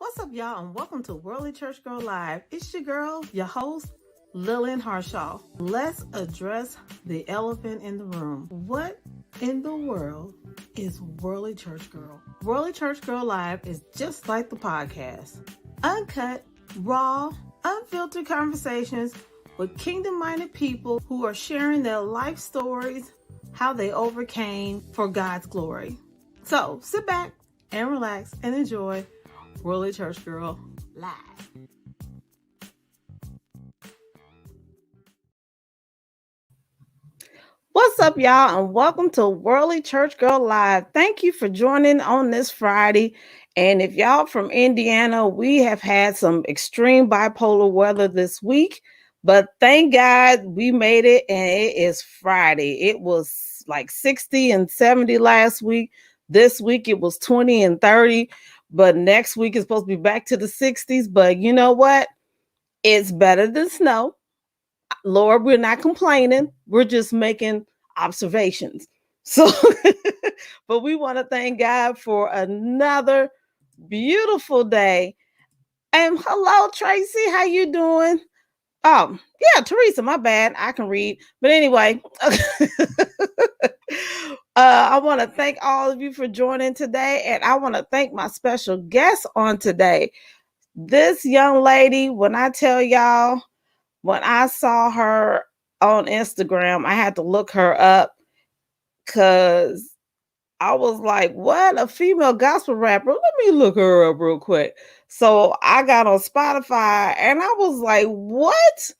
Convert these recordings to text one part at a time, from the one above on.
What's up, y'all, and welcome to Worldly Church Girl Live. It's your girl, your host, Lillian Harshaw. Let's address the elephant in the room. What in the world is Worldly Church Girl? Worldly Church Girl Live is just like the podcast. Uncut, raw, unfiltered conversations with kingdom-minded people who are sharing their life stories, how they overcame for God's glory. So sit back and relax and enjoy Worldly Church Girl Live. What's up, y'all, and welcome to Worldly Church Girl Live. Thank you for joining on this Friday. And if y'all from Indiana, we have had some extreme bipolar weather this week, but thank God we made it, and it is Friday. It was like 60 and 70 last week. This week it was 20 and 30. But next week is supposed to be back to the 60s. But you know what? It's better than snow. Lord, we're not complaining. We're just making observations. So, but we want to thank God for another beautiful day. And hello, Tracy. How you doing? Oh, yeah, Teresa, my bad. I can read. But anyway, I want to thank all of you for joining today. And I want to thank my special guest on today. This young lady, when I tell y'all, when I saw her on Instagram, I had to look her up because I was like, what? A female gospel rapper? Let me look her up real quick. So I got on Spotify and I was like, what?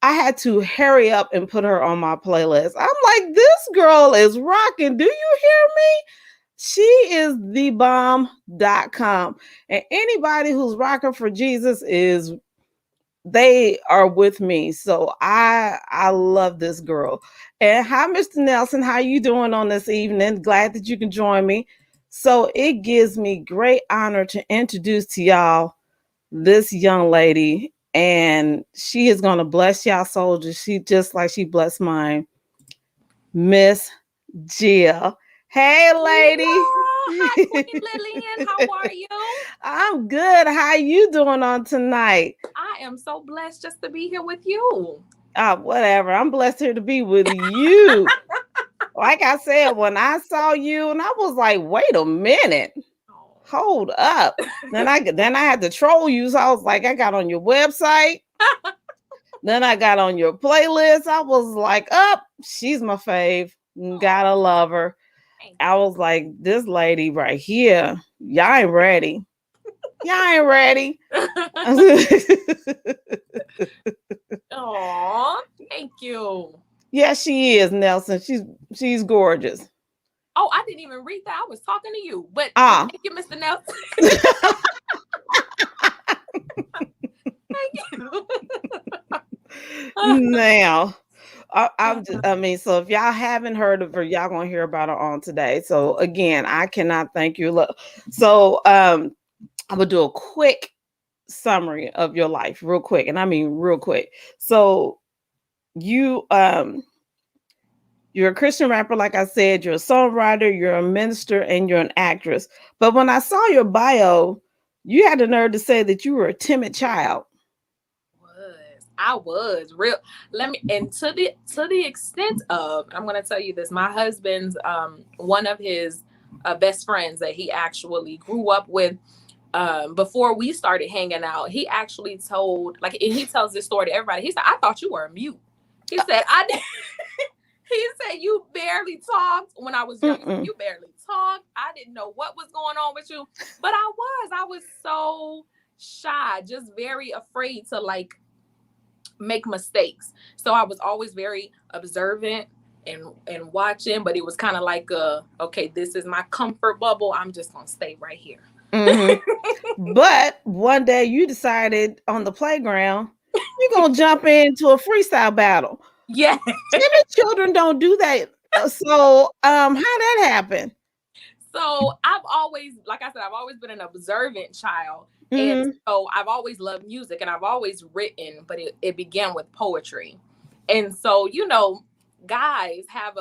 I had to hurry up and put her on my playlist. I'm like, this girl is rocking. Do you hear me? She is thebomb.com. And anybody who's rocking for Jesus they are with me. So I love this girl. And hi, Mr. Nelson. How you doing on this evening? Glad that you can join me. So it gives me great honor to introduce to y'all this young lady. And she is going to bless y'all soldiers. She just like she blessed mine. Miss G.I.L. Hey, lady. Hi, Queen Lillian. How are you? I'm good. How you doing on tonight? I am so blessed just to be here with you. Whatever. I'm blessed here to be with you. Like I said, when I saw you, and I was like, wait a minute. Hold up. Then I had to troll you. So I was like, I got on your website. Then I got on your playlist. I was like, she's my fave. Gotta love her. I was like, this lady right here, y'all ain't ready. Y'all ain't ready. Aw, thank you. Yeah, she is, Nelson. She's gorgeous. Oh, I didn't even read that. I was talking to you. But thank you, Mr. Nelson. Thank you. Now, so if y'all haven't heard of her, y'all gonna hear about her on today. So again, I cannot thank you. So I'm gonna do a quick summary of your life, real quick, and I mean real quick. So you're a Christian rapper, like I said. You're a songwriter, you're a minister, and you're an actress. But when I saw your bio, you had the nerve to say that you were a timid child. I was real. And to the extent of, I'm going to tell you this. My husband's one of his best friends that he actually grew up with. Before we started hanging out, he actually told, and he tells this story to everybody. He said, I thought you were a mute. He said, he said, you barely talked when I was young. You barely talked. I didn't know what was going on with you. But I was so shy, just very afraid to make mistakes. So I was always very observant and watching, but it was kind of like, okay, this is my comfort bubble. I'm just going to stay right here. Mm-hmm. But one day you decided on the playground, you're going to jump into a freestyle battle. Yeah. Timid children don't do that. So how that happen? So I've always, like I said, I've always been an observant child. Mm-hmm. And so I've always loved music and I've always written, but it began with poetry. And so, guys have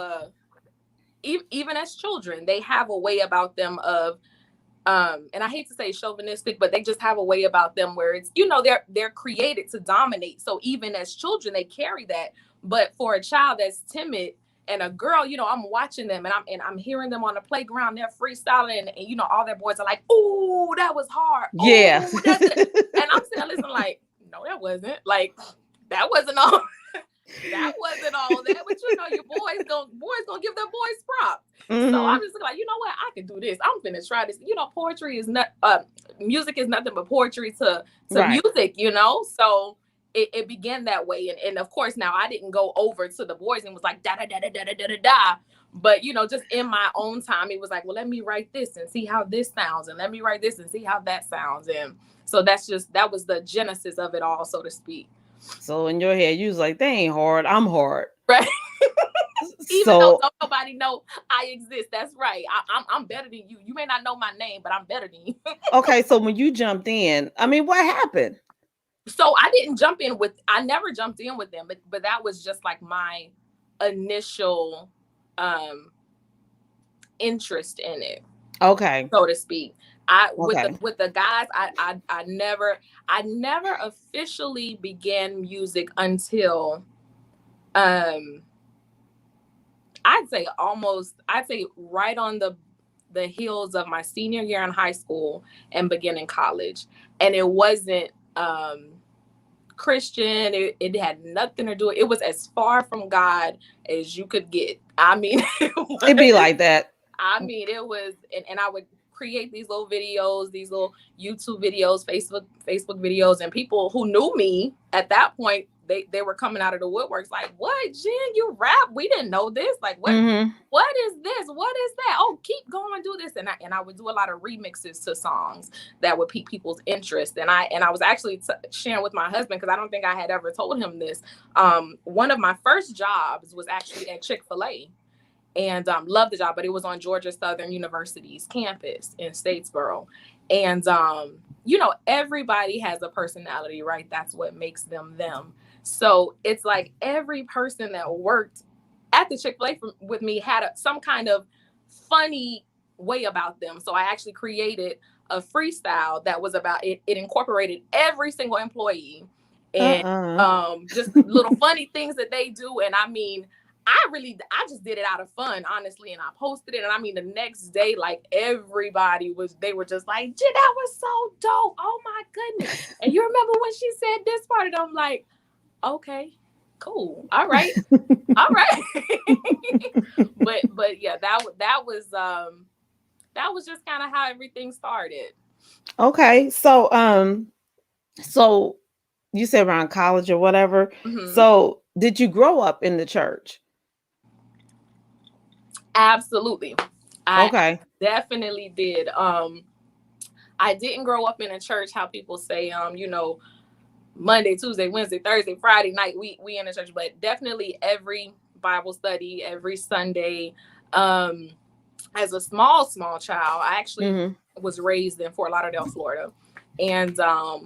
even as children, they have a way about them of and I hate to say chauvinistic, but they just have a way about them where it's, they're created to dominate. So even as children, they carry that. But for a child that's timid and a girl, I'm watching them, and I'm hearing them on the playground, they're freestyling, and all their boys are like, "Oh, that was hard. Yeah. Oh, that's it." And I'm still listening like, "No, that wasn't. Like, that wasn't all." That wasn't all that, but your boys gonna give their boys props. So I'm just like, you know what, I can do this. I'm finna try this. Poetry is not music is nothing but poetry to Right. music, So it began that way, and of course now I didn't go over to the boys and was like da da da da da da da da. But just in my own time, it was like, well, let me write this and see how this sounds, and let me write this and see how that sounds, and so that was the genesis of it all, so to speak. So in your head, you was like, they ain't hard. I'm hard. Right. Even though So don't nobody know I exist. That's right. I'm better than you. You may not know my name, but I'm better than you. okay, so when you jumped in, I mean, what happened? So I never jumped in with them, but that was just like my initial interest in it. Okay. So to speak. Okay. With the guys, I never officially began music until I'd say right on the heels of my senior year in high school and beginning college. And it wasn't Christian. It had nothing to do. It was as far from God as you could get. I mean, It'd be like that. I mean, it was, and I would create these little videos, these little YouTube videos, Facebook videos, and people who knew me at that point, they were coming out of the woodworks like, "What, Jen, you rap? We didn't know this. Like, what what is this? What is that? Oh, keep going, do this." And I would do a lot of remixes to songs that would pique people's interest. And I was actually sharing with my husband, because I don't think I had ever told him this. One of my first jobs was actually at Chick-fil-A. And loved the job, but it was on Georgia Southern University's campus in Statesboro. And, everybody has a personality, right? That's what makes them them. So it's like every person that worked at the Chick-fil-A with me had some kind of funny way about them. So I actually created a freestyle that was about it. It incorporated every single employee and just little funny things that they do. And I mean, I just did it out of fun, honestly, and I posted it. And I mean, the next day, like they were just like, "That was so dope. Oh my goodness. And you remember when she said this part?" And I'm like, "Okay, cool. All right. All right." but yeah, that was just kind of how everything started. Okay. So you said around college or whatever. Mm-hmm. So did you grow up in the church? Absolutely. Okay. I definitely did. I didn't grow up in a church, how people say, Monday, Tuesday, Wednesday, Thursday, Friday night, we in the church, but definitely every Bible study, every Sunday. As a small child, I actually was raised in Fort Lauderdale, Florida. And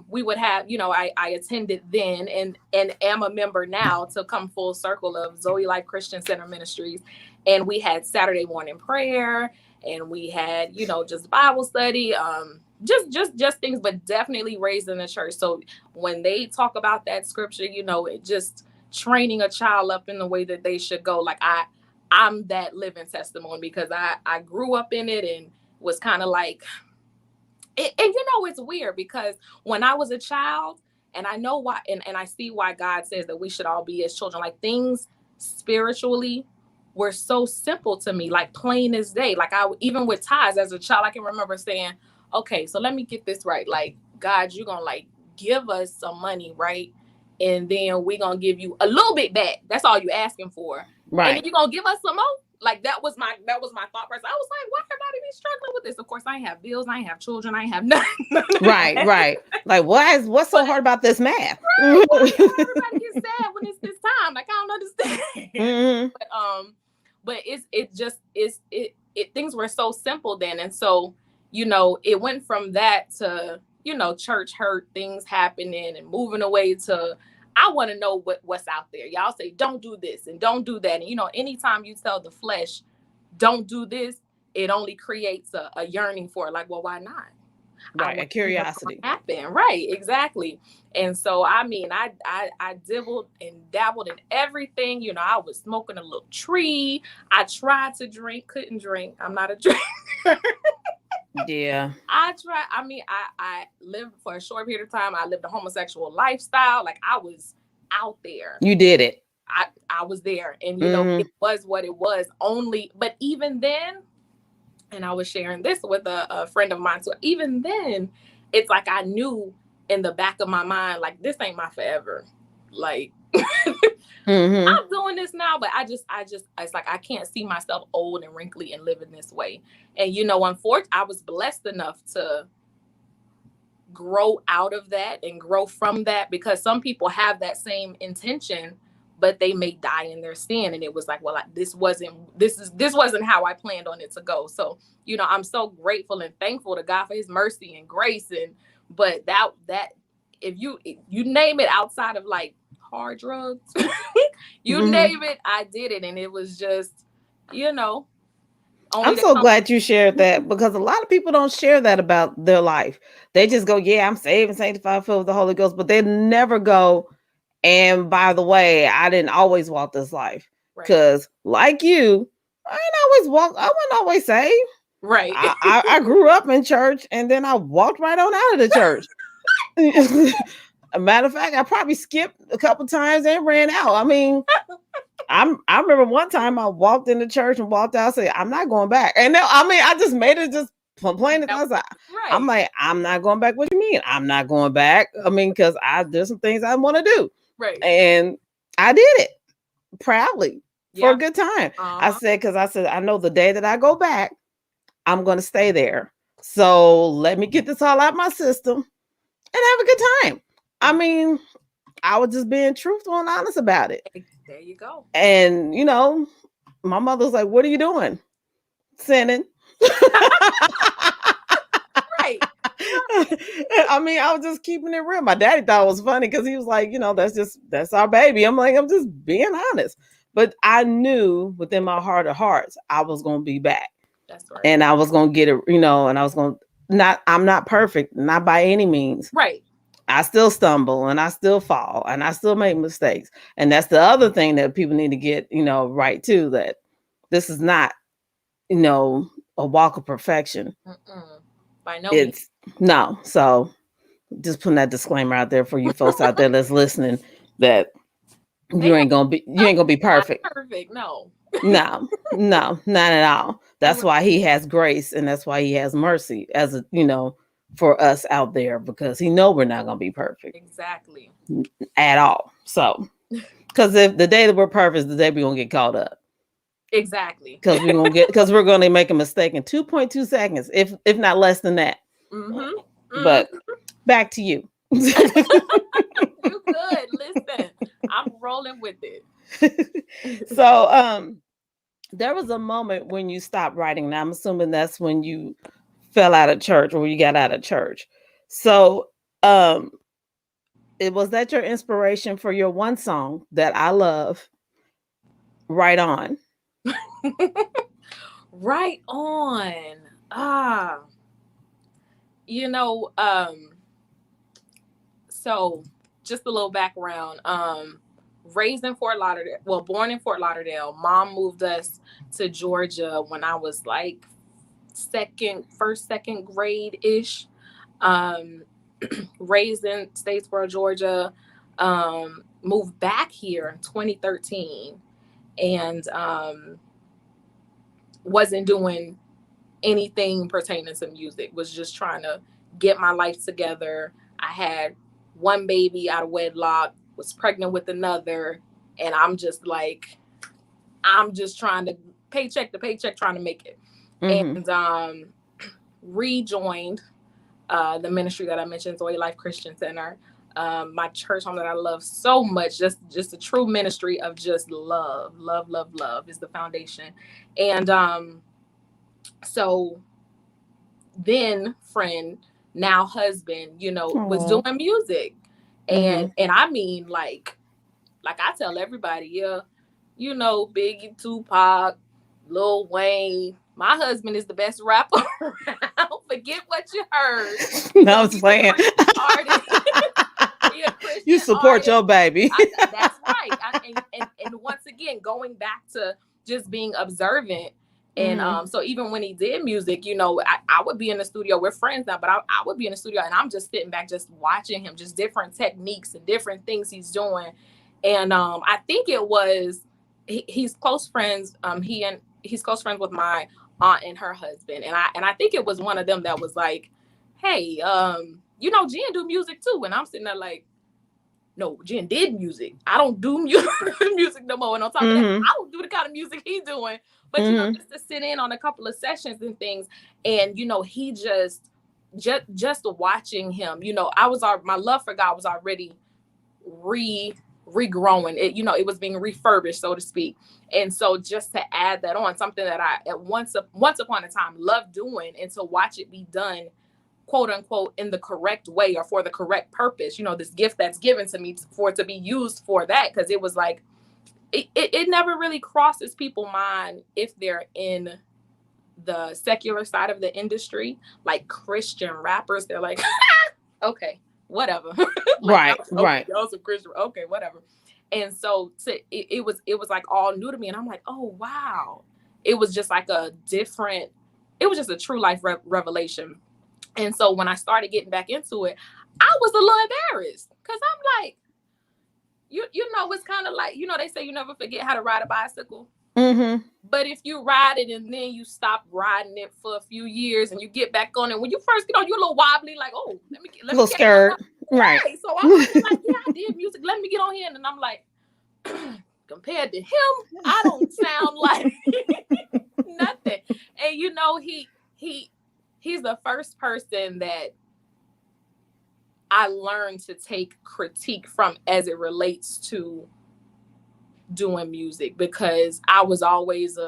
we would have, I attended then and am a member now, to come full circle, of Zoe Life Christian Center Ministries. And we had Saturday morning prayer, and we had, just Bible study, just things, but definitely raised in the church. So when they talk about that scripture, it just training a child up in the way that they should go. Like I'm that living testimony, because I grew up in it and was kind of like, and it's weird, because when I was a child, and I know why, and I see why God says that we should all be as children, like things spiritually were so simple to me, like plain as day. Like even with tithes as a child, I can remember saying, "Okay, so let me get this right. Like, God, you're going to like give us some money, right? And then we're going to give you a little bit back. That's all you're asking for. Right. And then you're going to give us some more." Like that was my thought process. I was like, why everybody be struggling with this? Of course, I ain't have bills, I ain't have children, I ain't have nothing. Right. Like, what's so hard about this math? Right. Why everybody get sad when it's this time? Like, I don't understand. But things were so simple then. And so, it went from that to, church hurt, things happening and moving away to, I want to know what's out there. Y'all say, don't do this and don't do that. And, anytime you tell the flesh, don't do this, it only creates a yearning for it. Like, well, why not? I Right. A want to see what's going curiosity. to happen. Right, exactly. And so, I mean, I dibbled and dabbled in everything. You know, I was smoking a little tree. I tried to drink, couldn't drink. I'm not a drinker. Yeah. I tried. I mean, I lived for a short period of time. I lived a homosexual lifestyle. Like, I was out there. You did it. I was there, and you know, Mm-hmm. it was what it was. Only, but even then, and I was sharing this with a friend of mine. So even then, it's like I knew in the back of my mind, like, this ain't my forever. Like, Mm-hmm. I'm doing this now, but it's like I can't see myself old and wrinkly and living this way. And you know, unfortunately, I was blessed enough to grow out of that and grow from that, because some people have that same intention, but they may die in their sin. And it was like, well, this wasn't how I planned on it to go. So, you know, I'm so grateful and thankful to God for his mercy and grace. And but that if you name it, outside of like hard drugs, you Mm-hmm. name it, I did it. And it was just, you know, only I'm to so come. glad you shared that, because a lot of people don't share that about their life. They just go, yeah, I'm saved and sanctified, filled with the Holy Ghost, but they never go, and by the way, I didn't always walk this life. Right. Because, like you, I wasn't always saved. Right. I grew up in church, and then I walked right on out of the church. A matter of fact, I probably skipped a couple times and ran out. I mean, I remember one time I walked in the church and walked out, say, I'm not going back. And then, I mean, I just made it just plain. That I was like, I'm right. like, I'm not going back. What do you mean? I'm not going back. I mean, because there's some things I want to do. Right. And I did it proudly for a Yeah. good time. Uh-huh. Because I said, I know the day that I go back, I'm going to stay there. So let me get this all out my system and have a good time. I mean, I was just being truthful and honest about it. There you go. And, you know, my mother was like, what are you doing? Sinning. Right. I mean, I was just keeping it real. My daddy thought it was funny because he was like, you know, that's our baby. I'm like, I'm just being honest. But I knew within my heart of hearts, I was going to be back. That's right. And I was going to get it, you know, and I was going to I'm not perfect, not by any means. Right. I still stumble and I still fall and I still make mistakes. And that's the other thing that people need to get, you know, right too, that this is not, you know, a walk of perfection. Mm-mm. By no means. It's no. So just putting that disclaimer out there for you folks out there that's listening, that They you ain't gonna be not perfect. perfect. No. No, no, not at all. That's Right. why he has grace and that's why he has mercy, as a, you know, for us out there, because he know we're not gonna be perfect Exactly. at all. So because if the day that we're perfect is the day we're gonna get caught up. Exactly. Because we're gonna make a mistake in 2.2 seconds, if not less than that. Mm-hmm. But back to you. You good. Listen, I'm rolling with it. So there was a moment when you stopped writing. Now I'm assuming that's when you fell out of church or you got out of church. So it was that your inspiration for your one song that I love, Right On. Right on. Ah, you know, so just a little background. Raised in Fort Lauderdale, well, born in Fort Lauderdale. Mom moved us to Georgia when I was like second grade ish. Um, raised in Statesboro, Georgia. Moved back here in 2013, and wasn't doing anything pertaining to music. Was just trying to get my life together. I had one baby out of wedlock, was pregnant with another, and I'm just trying to paycheck to paycheck, trying to make it. Mm-hmm. And rejoined the ministry that I mentioned, Zoe Life Christian Center. My church home that I love so much, just a true ministry of just love, love, love, love is the foundation. And so then friend, now husband, you know, was Aww. doing music. Mm-hmm. And I mean, like I tell everybody, yeah, you know, Biggie, Tupac, Lil Wayne, my husband is the best rapper around. Forget what you heard. No, I So was he's a playing. Christian artist. He a You Christian support artist. your baby. That's right. And once again, going back to just being observant. And so even when he did music, you know, I would be in the studio. We're friends now, but I would be in the studio and I'm just sitting back, just watching him, just different techniques and different things he's doing. And I think it was he's close friends. He's close friends with my aunt and her husband. And I think it was one of them that was like, hey, you know, Jen do music too. And I'm sitting there like, no, Jen did music. I don't do music no more. And on top of that, I don't do the kind of music he's doing. But you know, just to sit in on a couple of sessions and things, and you know, he just watching him, you know, my love for God was already regrowing. It, you know, it was being refurbished, so to speak. And so just to add that on, something that I at once upon a time loved doing, and to watch it be done, quote unquote, in the correct way or for the correct purpose, you know, this gift that's given to me for it to be used for that. Because it was like it never really crosses people's mind if they're in the secular side of the industry, like Christian rappers. They're like, okay, whatever. Like, right. Y'all some Christian, okay, whatever. And so it was like all new to me, and I'm like, oh wow, it was just like it was just a true life revelation. And so when I started getting back into it, I was a little embarrassed because I'm like, you know, it's kind of like, you know, they say you never forget how to ride a bicycle. But if you ride it and then you stop riding it for a few years and you get back on it, when you first get on, you're a little wobbly, like, oh, let me a little scared. Right. So I'm like, yeah, I did music. Let me get on here. And I'm like, compared to him, I don't sound like nothing. And you know, he's the first person that I learned to take critique from as it relates to doing music, because I was always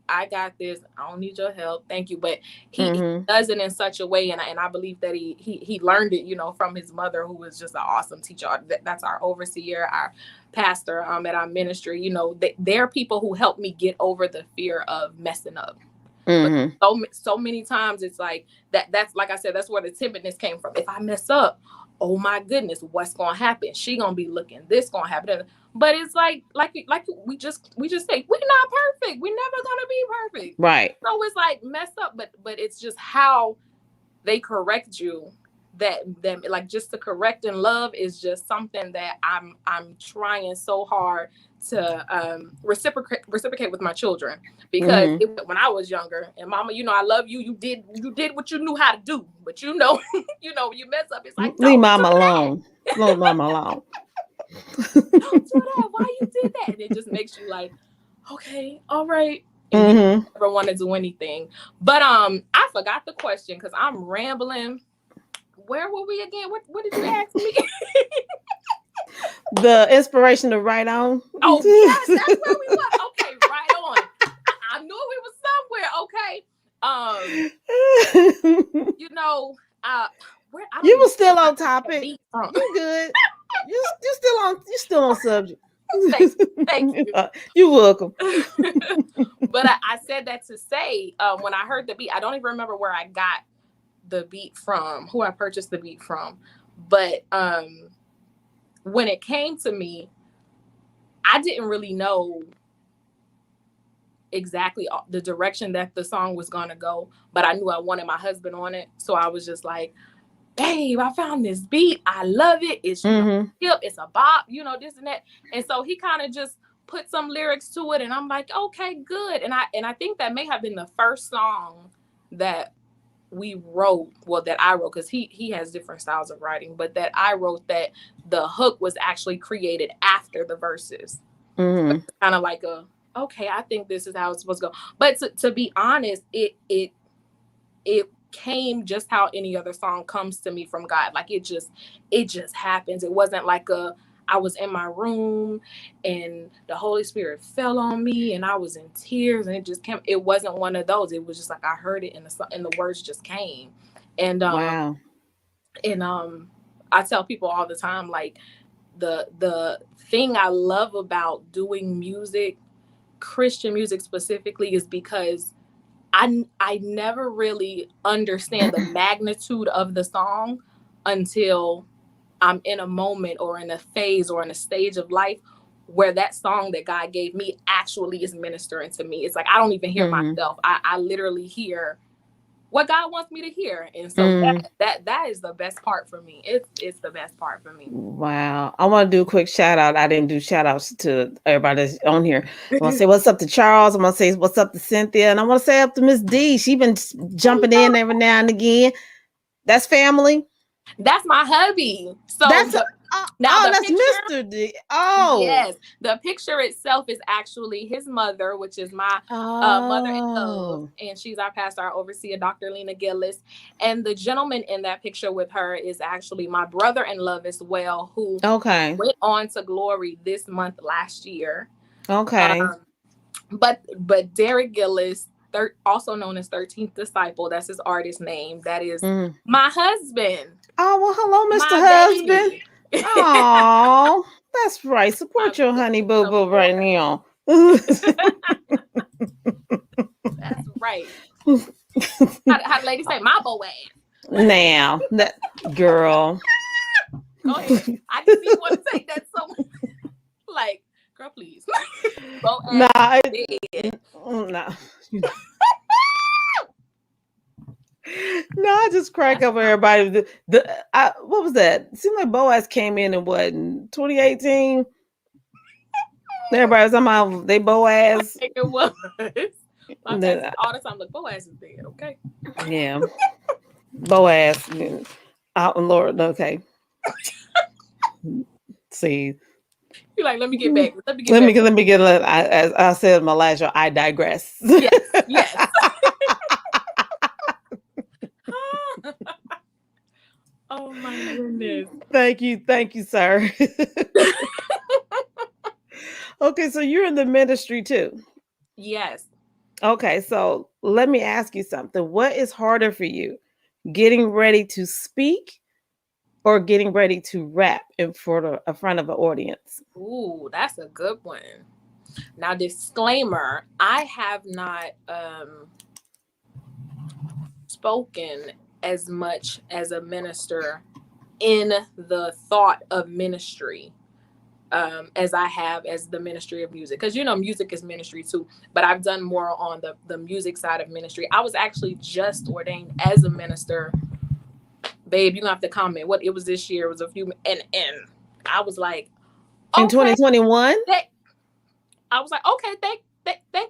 I got this, I don't need your help, thank you. But he does it in such a way, and I believe that he learned it, you know, from his mother, who was just an awesome teacher. That's our overseer, our pastor at our ministry. You know, they're people who help me get over the fear of messing up. But so many times it's like that's like I said, that's where the timidness came from. If I mess up, oh my goodness, what's gonna happen? She gonna be looking, this gonna happen. But it's like we just say, we're not perfect, we're never gonna be perfect, right? So it's like mess up, but it's just how they correct you, that like, just to correct in love is just something that I'm trying so hard to reciprocate with my children. Because when I was younger, and mama, you know, I love you, you did what you knew how to do, but you know you know, when you mess up, it's like, leave mama alone. Leave mama alone. Don't do that, why you did that? And it just makes you like, okay, all right. And you never want to do anything. But I forgot the question because I'm rambling. Where were we again? What did you ask me? The inspiration to write on. Oh yes, that's where we were. Okay, right on. I knew we were somewhere. Okay. You know, you were still on topic. You good. You still on subject. Thank you. You're welcome. But I said that to say, when I heard the beat, I don't even remember where I got the beat from, who I purchased the beat from. But when it came to me, I didn't really know exactly the direction that the song was going to go, but I knew I wanted my husband on it. So I was just like, babe, I found this beat, I love it, it's hip, it's a bop, you know, this and that. And so he kind of just put some lyrics to it, and I'm like, okay, good. And I think that may have been the first song that we wrote, well, that I wrote, because he has different styles of writing, but that I wrote, that the hook was actually created after the verses. Kind of like okay, I think this is how it's supposed to go. But to be honest, it came just how any other song comes to me from God. Like it just happens. It wasn't like I was in my room and the Holy Spirit fell on me and I was in tears and it just came. It wasn't one of those. It was just like I heard it and the words just came. And wow. And I tell people all the time, like, the thing I love about doing music, Christian music specifically, is because I never really understand the magnitude of the song until I'm in a moment or in a phase or in a stage of life where that song that God gave me actually is ministering to me. It's like I don't even hear Mm-hmm. myself. I literally hear what God wants me to hear. And so Mm-hmm. that is the best part for me. It's the best part for me. Wow. I want to do a quick shout out. I didn't do shout outs to everybody that's on here. I want to say what's up to Charles. I want to say what's up to Cynthia. And I want to say up to Miss D. She been jumping in every now and again. That's family. That's my hubby. So That's now oh, the that's picture, Mr. D. Oh. yes, the picture itself is actually his mother, which is my mother in love, Oh. and she's our pastor, our overseer, Dr. Lena Gillis. And the gentleman in that picture with her is actually my brother in love as well, who Okay. went on to glory this month last year. Okay. Um, but Derek Gillis, also known as 13th Disciple, that's his artist name. That is Mm. my husband, Oh, well, hello, Mr. my Husband. baby. Oh, that's right. My Support your honey baby, boo boo right support. now. That's right. How the lady say, my boy ass? Now, that girl. Go ahead. I just didn't want to take that so like, girl, please. Bo Nah, ass dead. nah. No, I just crack That's up everybody. What was that? It seemed like Boaz came in what in 2018. Everybody was talking about they Boaz. like it was. My pastor The- all the time, like, Bo ass is dead, okay? Yeah, Boaz. Oh Lord, okay. See, You're like, let me get back. Let me get let back. me let me get. As I said in my last show, I digress. Yes, yes. Oh my goodness. Thank you, sir. Okay, so you're in the ministry too. Yes. Okay, so let me ask you something. What is harder for you, getting ready to speak or getting ready to rap in front of an audience? Ooh, that's a good one. Now, disclaimer, I have not spoken as much as a minister in the thought of ministry as I have as the ministry of music. Because, music is ministry too. But I've done more on the music side of ministry. I was actually just ordained as a minister. Babe, you're going to have to comment. What it was this year. It was a few. And I was like, In okay. 2021? I was like, okay, thank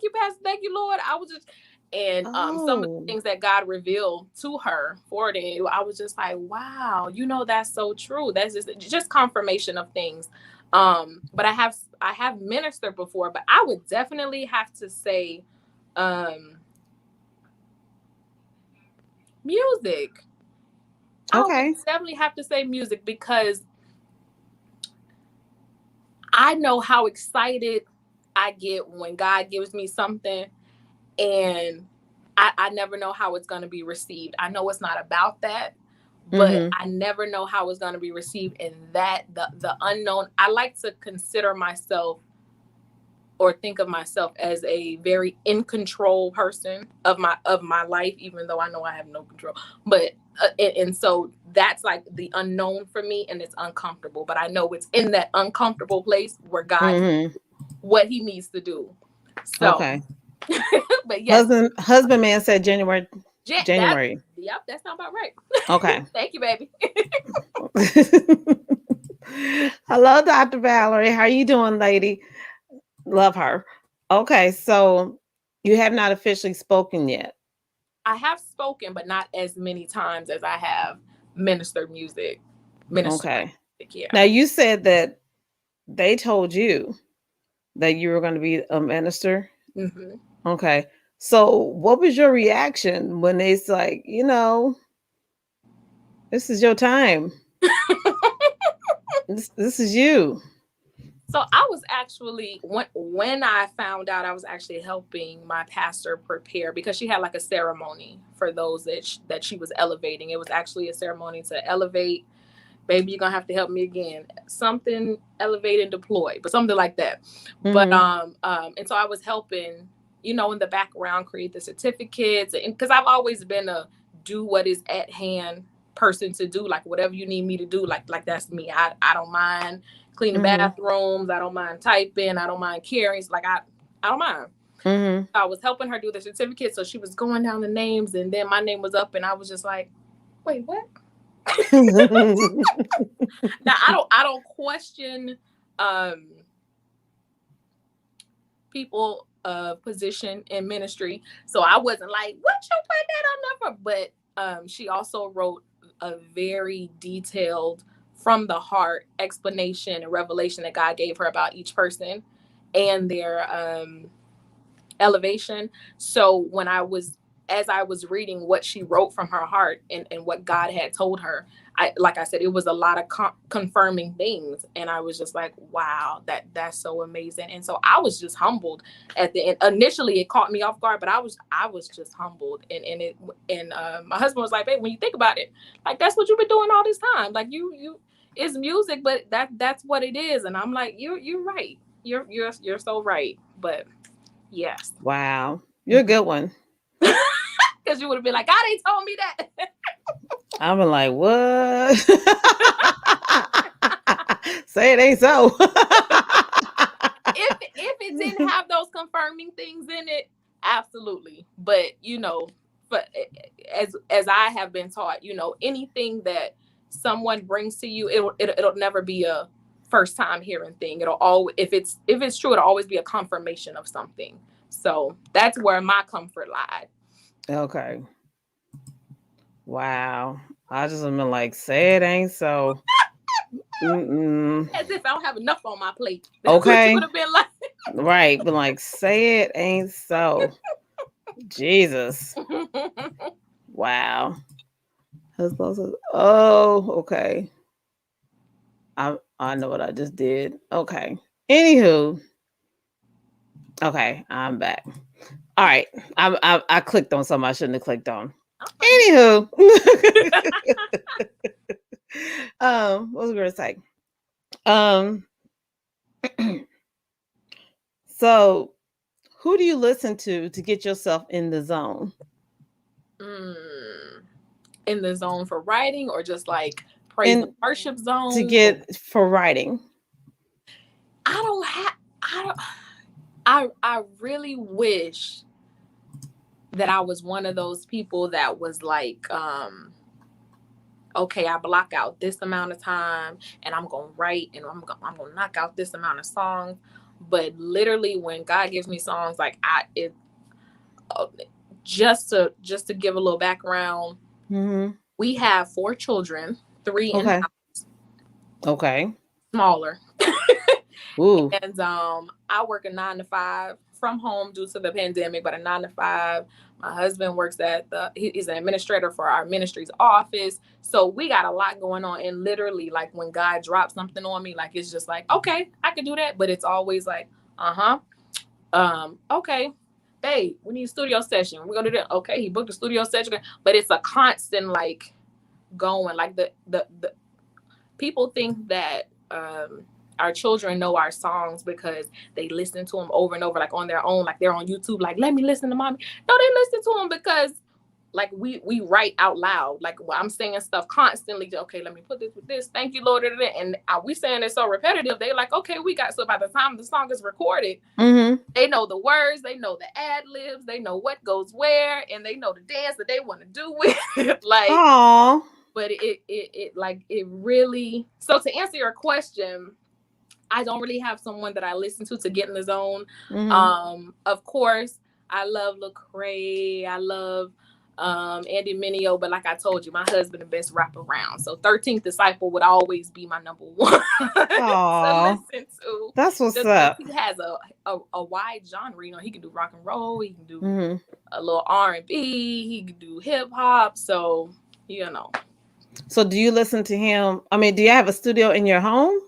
you, Pastor. Thank you, Lord. I was just, and some of the Oh. things that God revealed to her for it, I was just like, wow, that's so true. That's just confirmation of things. But I have ministered before, but I would definitely have to say, music. I would Okay. definitely have to say music because I know how excited I get when God gives me something, and I never know how it's going to be received. I know it's not about that, but Mm-hmm. I never know how it's going to be received. And that the unknown, I like to consider myself or think of myself as a very in control person of my life, even though I know I have no control. But and so that's like the unknown for me, and it's uncomfortable. But I know it's in that uncomfortable place where God Mm-hmm. what He needs to do. So, Okay. but yes, Husband man said January. that January. yep, that sounds about right. Okay. Thank you, baby. Hello, Dr. Valerie. How you doing, lady? Love her. Okay, so you have not officially spoken yet. I have spoken, but not as many times as I have ministered music. Ministered Okay. music, yeah. Now you said that they told you that you were going to be a minister. Mm-hmm. Okay. So what was your reaction when it's like, this is your time. This is you. So I was actually when I found out, I was actually helping my pastor prepare because she had like a ceremony for those that she was elevating. It was actually a ceremony to elevate. Baby, you're gonna have to help me again. Something elevate and deploy, but something like that. But Mm-hmm. and so I was helping, in the background, create the certificates. And because I've always been a do what is at hand person to do, like whatever you need me to do, like that's me. I don't mind cleaning Mm-hmm. bathrooms. I don't mind typing. I don't mind carrying. Like I don't mind. Mm-hmm. I was helping her do the certificate, so she was going down the names, and then my name was up, and I was just like, wait, what? Now I don't question um people of position in ministry, so I wasn't like, what you put that on number? But she also wrote a very detailed, from the heart explanation and revelation that God gave her about each person and their elevation. So as I was reading what she wrote from her heart, and what God had told her, like I said, it was a lot of confirming things. And I was just like, wow, that's so amazing. And so I was just humbled at the end. Initially it caught me off guard, but I was just humbled. And my husband was like, babe, when you think about it, like, that's what you've been doing all this time. Like, you it's music, but that's what it is. And I'm like, you're right. You're so right. But yes. Wow. You're a good one. Because you would have been like, God ain't told me that. I'm like, what? Say it ain't so. If it didn't have those confirming things in it, absolutely. But but as I have been taught, anything that someone brings to you, it'll never be a first time hearing thing. It'll always, if it's true, it'll always be a confirmation of something. So that's where my comfort lied. Okay. Wow. I just been like, say it ain't so. Mm-mm. As if I don't have enough on my plate. That's what Okay. you would have been like. Right. But like, say it ain't so. Jesus. Wow. Oh, okay. I know what I just did. Okay. Anywho. Okay, I'm back. All right. I clicked on something I shouldn't have clicked on. Anywho. What was I gonna say? Um so who do you listen to get yourself in the zone? In the zone for writing, or just like praise and worship zone to get for writing? I really wish that I was one of those people that was like, okay, I block out this amount of time and I'm gonna write, and I'm gonna knock out this amount of songs. But literally, when God gives me songs, like just to give a little background, we have 4 children, 3 in the house. Okay. Smaller. Ooh. And I work a 9 to 5 from home due to the pandemic, but a 9 to 5. My husband works he's an administrator for our ministry's office. So we got a lot going on. And literally, like, when God drops something on me, like, it's just like, okay, I can do that. But it's always like, okay, babe, we need a studio session. We're gonna do that. Okay, he booked a studio session. But it's a constant, like, going. Like, the people think that our children know our songs because they listen to them over and over, like on their own, like they're on YouTube, like, let me listen to mommy. No, they listen to them because, like, we write out loud. Like, I'm saying stuff constantly. Okay, let me put this with this. Thank you, Lord. And we saying it so repetitive. They like, okay, we got. So by the time the song is recorded, they know the words, they know the ad libs, they know what goes where, and they know the dance that they want to do with it. Like, aww. But it really. So to answer your question, I don't really have someone that I listen to get in the zone. Of course, I love Lecrae. I love Andy Mineo, but like I told you, my husband the best rapper around. So 13th Disciple would always be my number one to listen to. That's what's up. He has a wide genre. He can do rock and roll. He can do a little R&B. He can do hip hop. So So do you listen to him? I mean, do you have a studio in your home?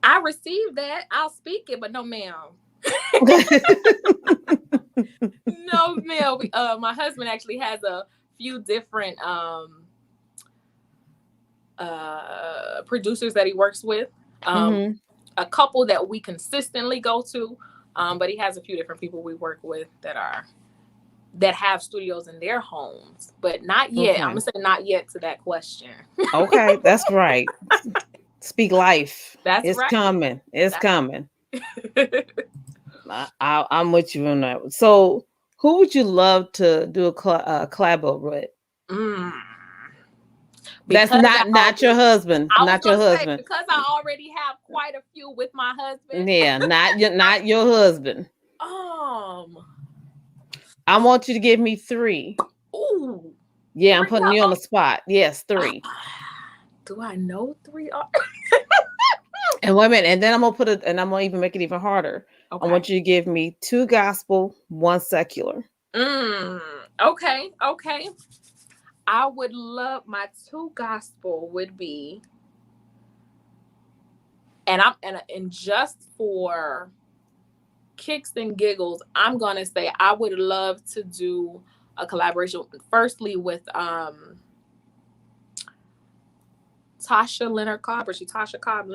I received that. I'll speak it, but no, ma'am. No, ma'am. My husband actually has a few different producers that he works with. A couple that we consistently go to. But he has a few different people we work with that have studios in their homes, but not yet. I'm Okay. gonna say not yet to that question. Okay, that's right. Speak life. That's It's right. coming. It's That's coming. I'm with you on that. So, who would you love to do a collab with? mm. That's Because not your husband. I was Not your gonna say husband. because I already have quite a few with my husband. Yeah, not your husband. Um, I want you to give me three. ooh, Yeah, I'm three putting of you on them. the spot. Yes, three. Do I know three? And wait a minute, and then I'm gonna put it, and I'm gonna even make it even harder. I Okay. want you to give me two gospel, one secular. Mm, okay. Okay. I would love my two gospel would be, and just for kicks and giggles, I'm gonna say I would love to do a collaboration. Firstly, with Tasha Leonard Cobb, or she Tasha Cobb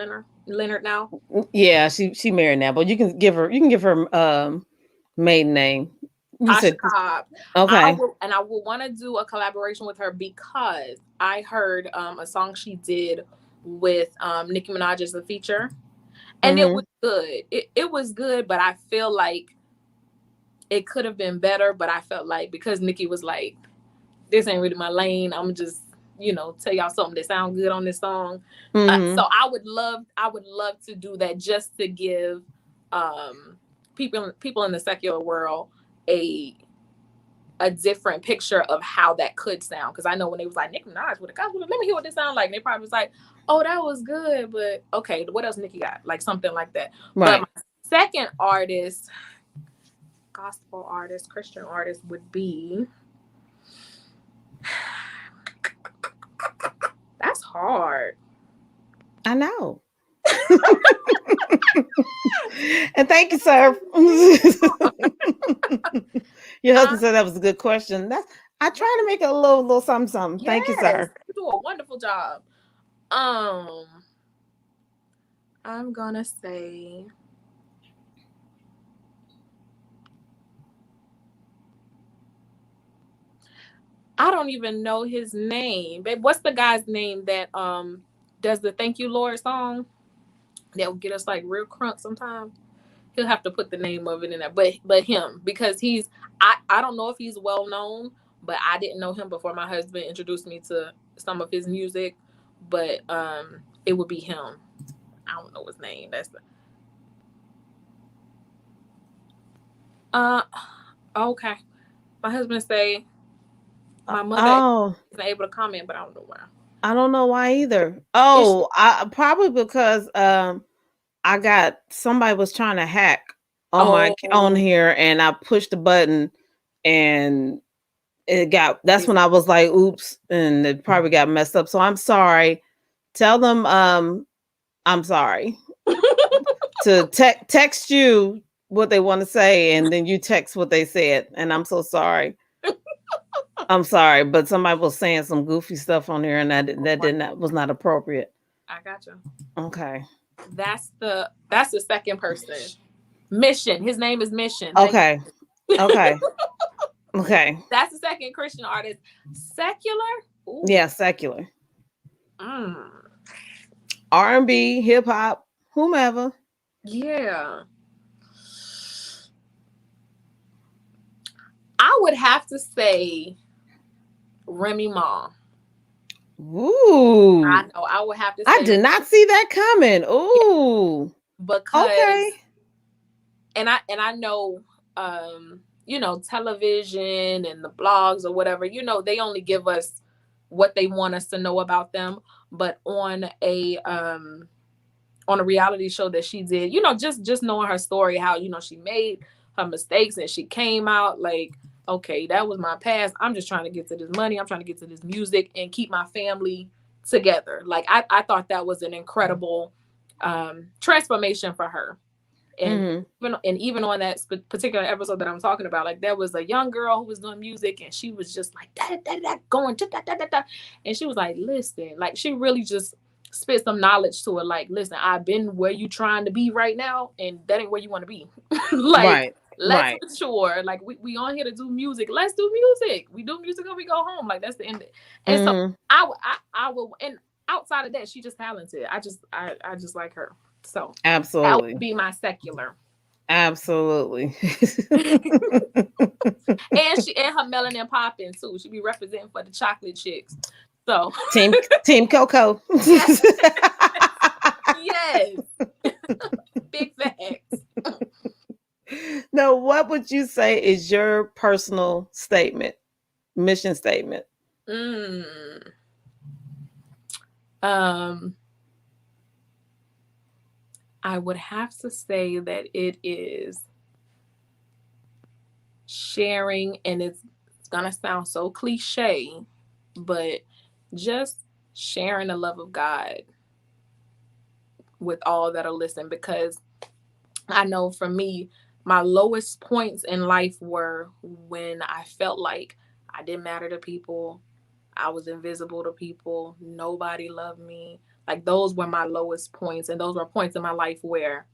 Leonard now. Yeah, she married now, but you can give her maiden name. You Tasha said Cobb. okay. I will want to do a collaboration with her because I heard a song she did with Nicki Minaj as a feature, and it Mm-hmm. was good. It was good, but I feel like it could have been better. But I felt like because Nicki was like, "This ain't really my lane. I'm just tell y'all something that sound good on this song." So Mm-hmm. I would love to do that just to give people in the secular world a different picture of how that could sound. Because I know when they was like Nicki Minaj with a gospel, let me hear what this sound like. And they probably was like, "Oh, that was good, but okay, what else Nicki got?" Like something like that. But Right. my second artist, gospel artist, Christian artist, would be. That's hard. I know. And thank you, sir. Your Uh, husband said that was a good question. That's I try to make it a little something something. Thank you, yes, sir. you do a wonderful job. Um, I'm gonna say I don't even know his name. Babe, what's the guy's name that does the Thank You Lord song? That will get us like real crunk sometimes. He'll have to put the name of it in there. But him, because I don't know if he's well known, but I didn't know him before my husband introduced me to some of his music. But it would be him. I don't know his name. That's the uh okay. My husband say my mother Oh, isn't able to comment, but I don't know why. I don't know why either. It's Oh, I probably because I got somebody was trying to hack on oh here and I pushed the button and that's when I was like oops and it probably got messed up. So I'm sorry. Tell them I'm sorry. To text you what they want to say and then you text what they said and I'm so sorry. I'm sorry, but somebody was saying some goofy stuff on here and that did not was not appropriate. I got you. Okay. That's the second person. Mission. His name is Mission. Thank Okay. Okay. Okay. That's the second Christian artist. Secular? Ooh. Yeah, secular. Mm. R&B, hip hop, whomever. Yeah. I would have to say Remy Ma. I Ooh. know. I would have to I say did not see that coming. Ooh. because Okay. and I know television and the blogs or whatever, they only give us what they want us to know about them. But on a reality show that she did, just knowing her story, how she made her mistakes and she came out like, okay, that was my past. I'm just trying to get to this money. I'm trying to get to this music and keep my family together. Like I thought that was an incredible transformation for her. And Mm-hmm. even on that particular episode that I'm talking about, like there was a young girl who was doing music and she was just like that going da, da, da, da, da. And she was like, listen, like she really just spit some knowledge to it. Like, listen, I've been where you trying to be right now, and that ain't where you want to be. Like, Right. let's Right. mature. Like, we on here to do music. Let's do music. We do music and we go home. Like, that's the end. And so Mm-hmm. I will. And outside of that, she just talented. I just like her. So that would Absolutely. be my secular. Absolutely. And she and her melanin popping too. She be representing for the chocolate chicks. So Team Coco. yes, yes, big facts. Now, what would you say is your personal statement, mission statement? Mm. Um, I would have to say that it is sharing, and it's gonna sound so cliche, but just sharing the love of God with all that are listening. Because I know for me, my lowest points in life were when I felt like I didn't matter to people, I was invisible to people, nobody loved me. Like, those were my lowest points, and those were points in my life where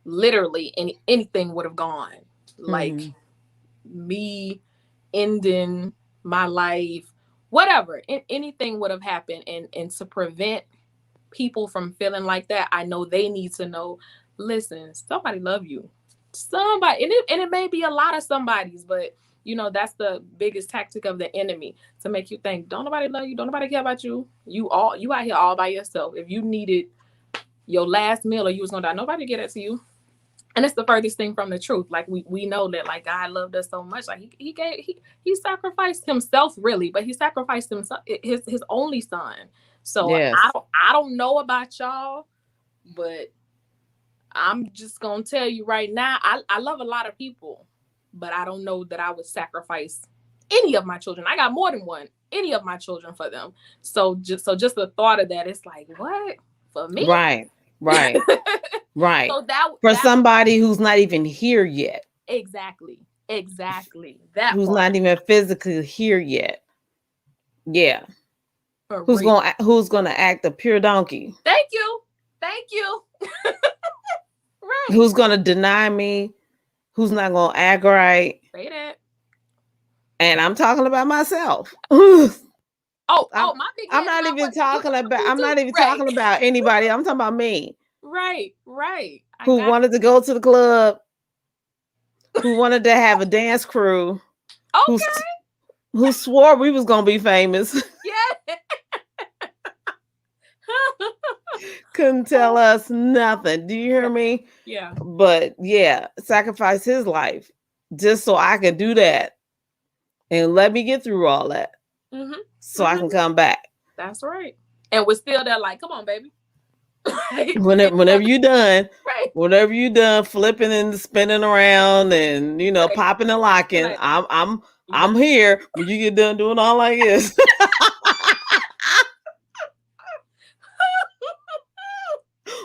literally anything would have gone. Like, Mm-hmm. me ending my life, whatever, anything would have happened. And to prevent people from feeling like that, I know they need to know, listen, somebody love you. Somebody, and it may be a lot of somebodies, but that's the biggest tactic of the enemy, to make you think don't nobody love you, don't nobody care about you. You out here all by yourself. If you needed your last meal or you was gonna die, nobody get it to you. And it's the furthest thing from the truth. Like, we know that, like, God loved us so much. Like, he sacrificed himself, really, but he sacrificed himself, his only son. So Yes. I don't know about y'all, but I'm just gonna tell you right now, I love a lot of people, but I don't know that I would sacrifice any of my children. I got more than one, any of my children, for them. So just the thought of that, it's like, what, for me? Right. Right. Right. So For that somebody who's not even here yet, exactly that who's part, not even physically here yet. Yeah. for Who's real. going who's going to act a pure donkey? Thank you. Right. Who's going to deny me? Who's not going to act right? Say that. And I'm talking about myself. I'm My big I'm head not not even working. You talking talking about to me I'm too, not even right? talking about anybody. I'm talking about me, Right. I who got wanted to go to the club, who wanted to have a dance crew, who okay. who swore we was going to be famous. Yeah. Couldn't tell us nothing. Do you hear Yeah. me? Yeah. But yeah, sacrifice his life just so I could do that and let me get through all that Mhm. so I can Mhm. come back. That's right. And we're still there. Like, come on, baby. Whenever you done, Right. whenever you done flipping and spinning around and Right. popping and locking, Like, you I'm done. here when you get done doing all like this.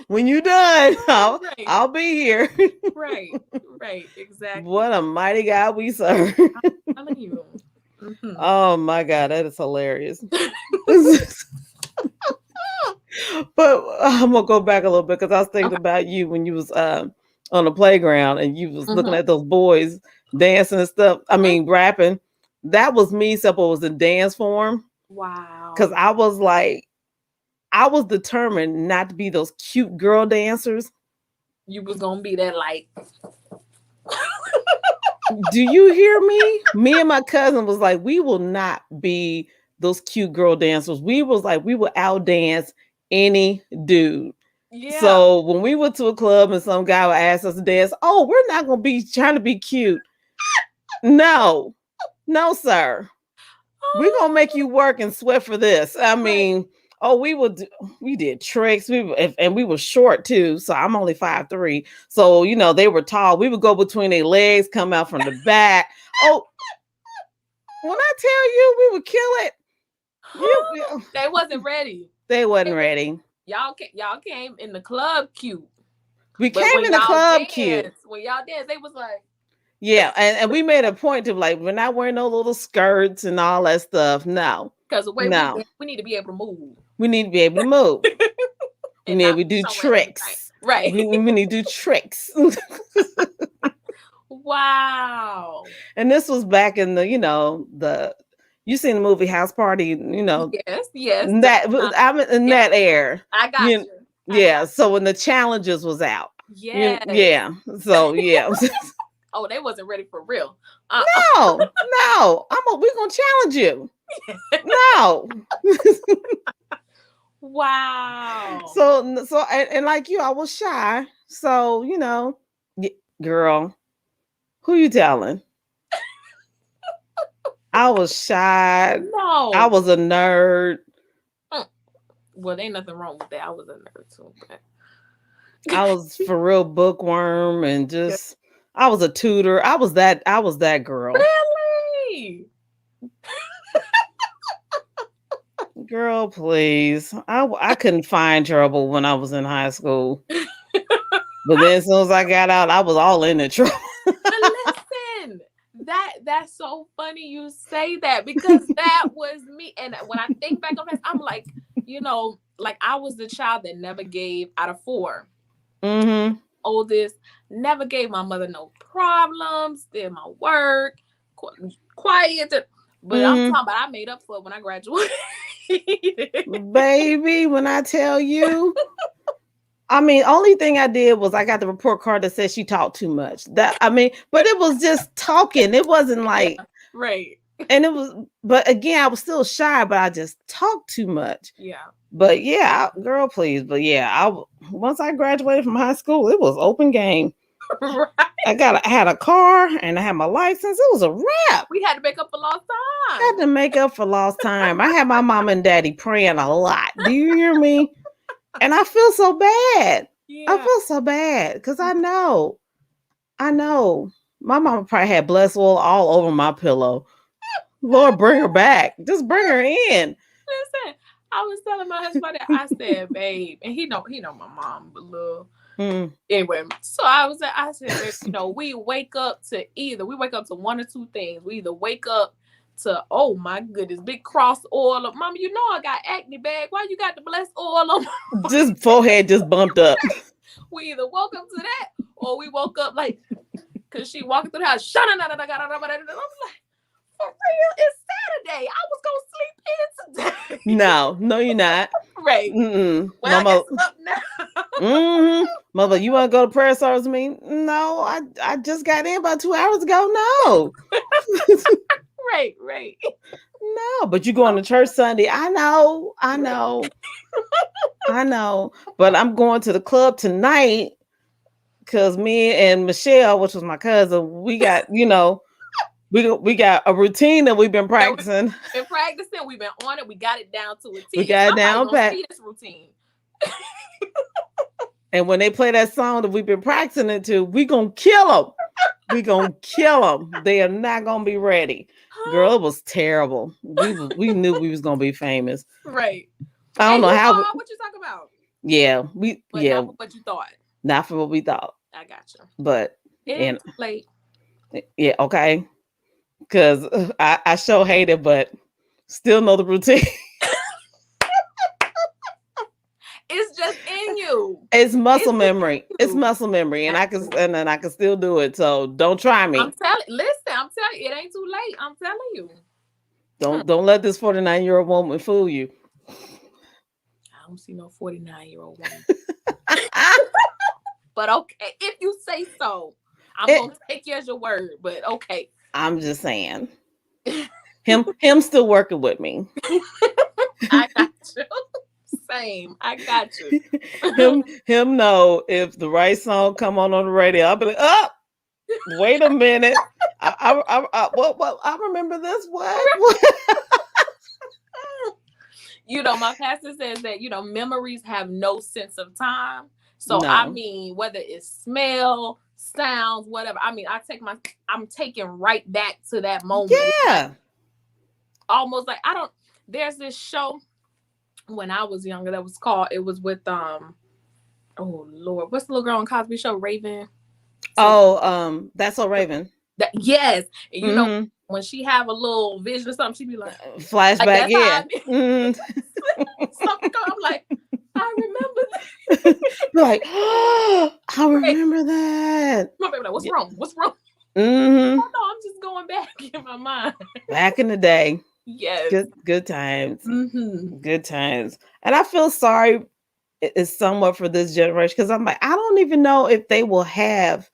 When you done, Right. I'll be here. Right. Right. Exactly. What a mighty God we serve. I'm telling you. Hmm. Oh my God, that is hilarious. But I'm gonna go back a little bit because I was thinking Okay. about you when you was on the playground and you was looking Hmm. at those boys dancing and stuff. I mean, rapping. That was me, except it was in dance form. Because Wow. I was determined not to be those cute girl dancers. You was gonna be that, like, Do you hear me? Me and my cousin was like, we will not be those cute girl dancers. We was like, we will out dance any dude. yeah. So when we went to a club and some guy would ask us to dance, oh, we're not gonna be trying to be cute. No, no, sir. We're gonna make you work and sweat for this. I Right. mean, oh, we did tricks. And we were short too. So I'm only 5'3". So they were tall. We would go between their legs, come out from the back. Oh, when I tell you we would kill it, They wasn't ready. they wasn't ready. Y'all came in the club cute, We but came in the club cute. when y'all dance, they was like, Yeah, and we made a point to like we're not wearing no little skirts and all that stuff. No. Because the way No. we need to be able to move. We need to be able to move. And Yeah, not we do showing everything. tricks. Right. We need to do tricks. Wow. And this was back in the, you seen the movie House Party, Yes. I'm in that era. I got you. Yeah. So when the challenges was out. Yes. Yeah. So yeah. Oh, they wasn't ready for real. No. We're gonna challenge you. No. Wow. So and like you, I was shy. So, girl, who you telling? I was shy. No. I was a nerd. Well, ain't nothing wrong with that. I was a nerd too. But... I was for real bookworm and just I was a tutor. I was that girl. Really? Girl, please. I couldn't find trouble when I was in high school. But then as soon as I got out, I was all in the trouble. But listen, that's so funny you say that, because that was me. And when I think back on this, I'm like, like I was the child that never gave out of 4. Mm-hmm. Oldest, never gave my mother no problems, did my work, quiet. But I'm talking about I made up for it when I graduated. Baby, when I tell you, only thing I did was I got the report card that said she talked too much. But it was just talking. It wasn't like right. And but again, I was still shy, but I just talked too much. Yeah. But yeah, girl, please. But yeah, once I graduated from high school, it was open game. Right. I had a car and I had my license. It was a wrap. We had to make up for lost time. Had to make up for lost time. I had my mom and daddy praying a lot. Do you hear me? And I feel so bad. Yeah. I feel so bad because I know. My mama probably had blessed oil all over my pillow. Lord, bring her back. Just bring her in. Listen, I was telling my husband that I said, babe, and he know my mom a little. Anyway, so I said, babe, we wake up to one or two things. We either wake up to, oh my goodness, big cross oil. Mama, I got acne bag. Why you got the blessed oil on? Just forehead just bumped up. We either woke up to that, or we woke up like, cause she walking through the house. I'm like, for real, it's Saturday. I was gonna sleep in today. No, you're not. Right. Mm-mm. Well, Mama, I guess it's up now. Mm-hmm. Mother, you want to go to prayer service with me? No, I just got in about 2 hours ago. No. Right. No, but you going to church Sunday. I know. But I'm going to the club tonight because me and Michelle, which was my cousin, we got, we got a routine that we've been practicing. We've been on it. We got it down to a T. We got it down pat. This routine. And when they play that song that we've been practicing it to, we gonna kill them. They are not gonna be ready. Girl, it was terrible. We knew we was gonna be famous. Right. I don't know how. What you talk about? Yeah, not for what you thought. Not for what we thought. I got you. But it's late. Yeah, okay. Because I sure hate it, but still know the routine. It's just in you. It's muscle memory. It's muscle memory, and I can still do it. So don't try me. I'm telling you, it ain't too late. I'm telling you. Don't let this 49-year-old woman fool you. I don't see no 49-year-old woman. But okay, if you say so, I'm gonna take you as your word. But okay. I'm just saying. Him still working with me. I got you. Same. I got you. him know if the right song come on the radio, I'll be like, oh, wait a minute. I remember this. What? My pastor says that, memories have no sense of time. So whether it's smell, sounds, whatever. I'm taking right back to that moment. Yeah. Almost like there's this show when I was younger that was with oh Lord, what's the little girl on Cosby Show? Raven. That's So Raven. Yes. And when she have a little vision or something, she be like Flashback, that's how yeah. I be. Mm. Something come, I'm like, I remember Like, oh, I that. remember that. My baby like, what's Yeah. wrong? What's wrong? Mm-hmm. Oh no, I'm just going back in my mind. Back in the day. Yes. Good times. Mm-hmm. Good times. And I feel sorry is somewhat for this generation because I'm like, I don't even know if they will have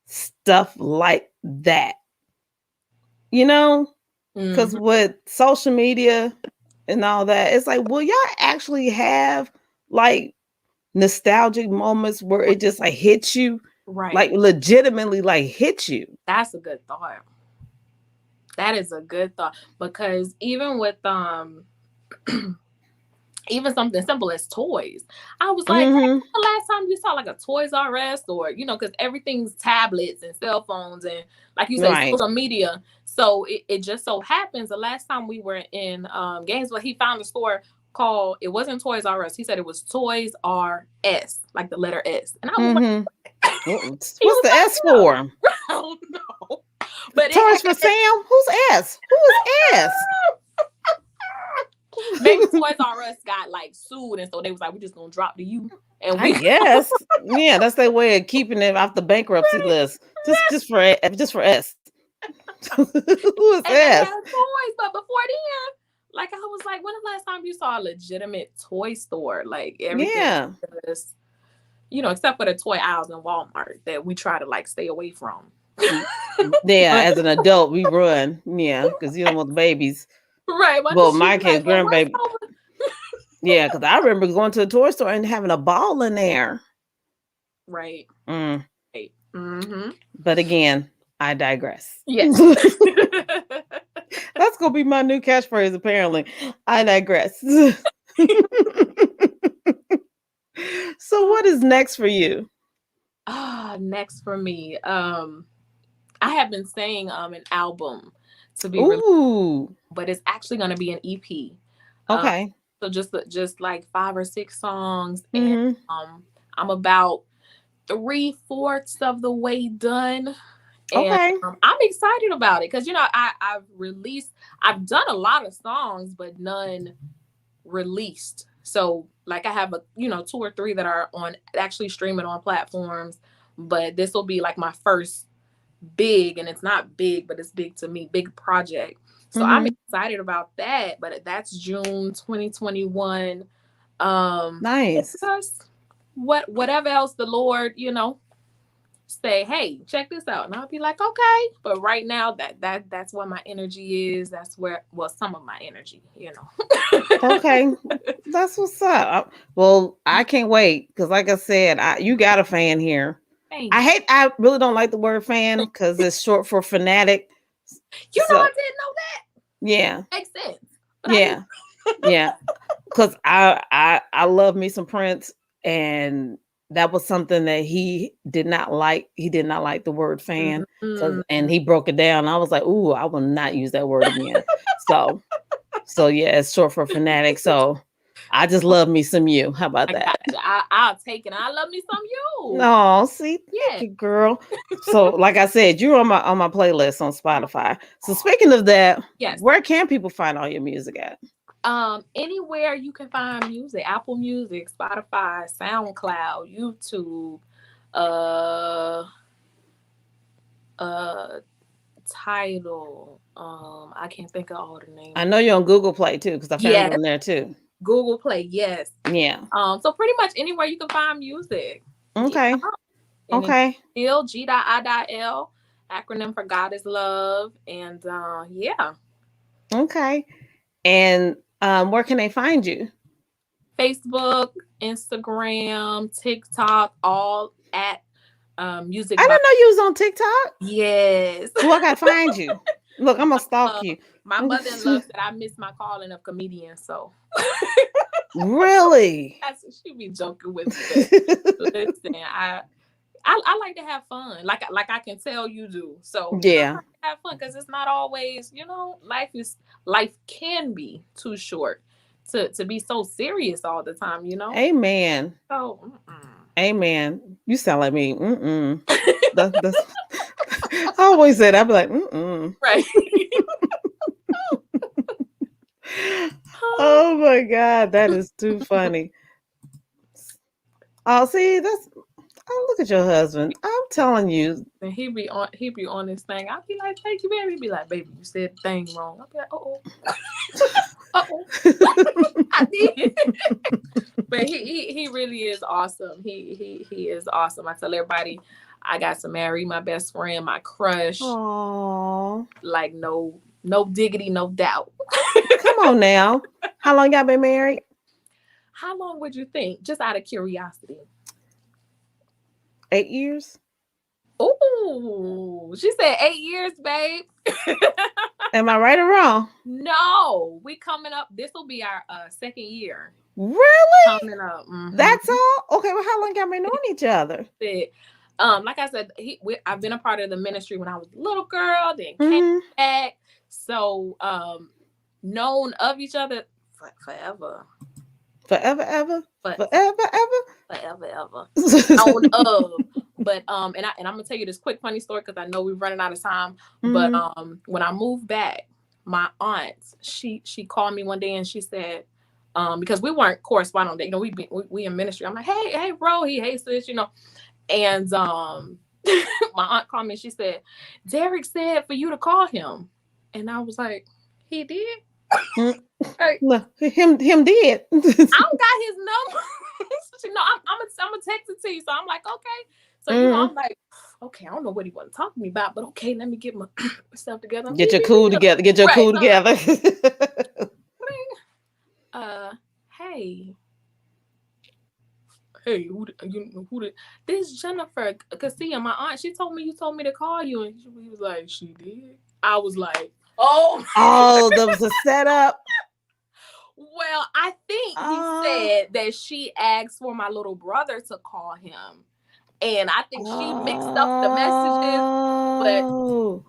stuff like that, you know? Because Mm-hmm. with social media and all that, it's like, will y'all actually have like nostalgic moments where it just like hits you, like Right. legitimately like hits you? That's a good thought. That is a good thought because even with even something simple as toys. I was like, hey, Mm-hmm. when the last time you saw like a Toys R Us or, because everything's tablets and cell phones and, like you say, Right. social media. So it just so happens the last time we were in Gainesville, he found a store called, it wasn't Toys R Us. He said it was Toys R S, like the letter S. And I was like, Mm-hmm. he What's was the S like, for? yeah. I don't know. But it Toys for had Sam? Who's S? Who is S? maybe Toys R Us got like sued, and so they was like, "We're just gonna drop the U," and I we guess. Yeah, that's their way of keeping it off the bankruptcy list. Just for S. Who is and they S? had toys. But before then, like I was like, when the last time you saw a legitimate toy store? Like everything Yeah. was, except for the toy aisles in Walmart that we try to like stay away from. Mm, yeah, But as an adult, we run. Yeah, because you don't want the babies. right, my Well, in she my be case, like, "Well, what's grandbaby. over?" Yeah, because I remember going to a toy store and having a ball in there. Right, Mm. right. Mm-hmm. But again, I digress. Yes. That's going to be my new catchphrase, apparently. I digress. So, what is next for you? Next for me, I have been saying an album to be released, Ooh, but it's actually going to be an EP. Um, okay. so just like 5 or 6 songs, and Mm-hmm. I'm about 3/4 of the way done, and Okay. I'm excited about it because I've done a lot of songs, but none released. So like I have 2 or 3 that are on actually streaming on platforms, but this will be like my first big, and it's not big, but it's big to me, big project. So I'm Mm-hmm. excited about that. But that's June 2021. Nice. Just whatever else the Lord, say, hey, check this out. And I'll be like, okay. But right now that's where my energy is. That's where, well, some of my energy. Okay. That's what's up. Well, I can't wait because, like I said, you got a fan here. Thank you. I really don't like the word fan because it's short for fanatic. I So, didn't know yeah. that. Makes sense. But I didn't. Yeah. Yeah. Because I love me some Prince, and that was something that he did not like. He did not like the word fan and Mm-hmm. he broke it down. I was like, ooh, I will not use that word again. So yeah, it's short for fanatic. So I just love me some you. How about I got that? you. I'll take it. I love me some you. No, see, thank Yeah. you, girl. So, like I said, you're on my playlist on Spotify. So, speaking of that, Yes. where can people find all your music at? Anywhere you can find music, Apple Music, Spotify, SoundCloud, YouTube, uh uh Title. I can't think of all the names. I know you're on Google Play too, because I found you Yes, on there too. Google Play, yes. Yeah. So pretty much anywhere you can find music. Yeah. Okay. And it's Okay. still G.I.L, acronym for God is Love. And yeah. Okay. And where can they find you? Facebook, Instagram, TikTok, all at I music by. didn't know you was on TikTok. Yes. Well, I gotta find you. Look, I'm gonna stalk you. My mother-in-law said I missed my calling of comedian, so Really? that's what she be joking with me. But listen, I like to have fun, like I can tell you do. So I Yeah. like to have fun because it's not always, life can be too short to be so serious all the time. Amen. So Amen. You sound like me. Mm-mm. That's I always said, I'd be like, mm-mm. Right. Oh my God, that is too funny. Oh, see, that's oh, look at your husband. I'm telling you. And he be on this thing. I'll be like, thank you, baby. He be like, baby, you said the thing wrong. I'll be like, uh-oh. I did. But he really is awesome. He is awesome. I tell everybody I got to marry my best friend, my crush. Aww. Like no diggity, no doubt. Come on now. How long y'all been married? How long would you think? Just out of curiosity. 8 years? Ooh, she said 8 years, babe. Am I right or wrong? No, we coming up. This will be our second year. Really? Coming up. Mm-hmm. That's all? Okay, well, how long y'all been knowing each other? Like I said, I've been a part of the ministry when I was a little girl, then came back. So, known of each other forever. Forever, ever? Forever, ever. Known of. But and I'm gonna tell you this quick funny story because I know we're running out of time. But when I moved back, my aunt she called me one day and she said, because we weren't corresponding, we in ministry. I'm like, hey bro, hey sis, and my aunt called me and she said, Derek said for you to call him, and I was like, he did. Hey. No, him did. I don't got his number. I'm gonna text it to you. So I'm like, okay. So I'm like, okay, I don't know what he want to talk to me about, but okay, let me get my stuff together. Get your cool together. Get your cool together. Hey, who did this Jennifer? Cause see, my aunt, she told me you told me to call you, and he was like, she did. I was like, oh, that was a setup. Well, I think he said that she asked for my little brother to call him. And I think she mixed up the messages, but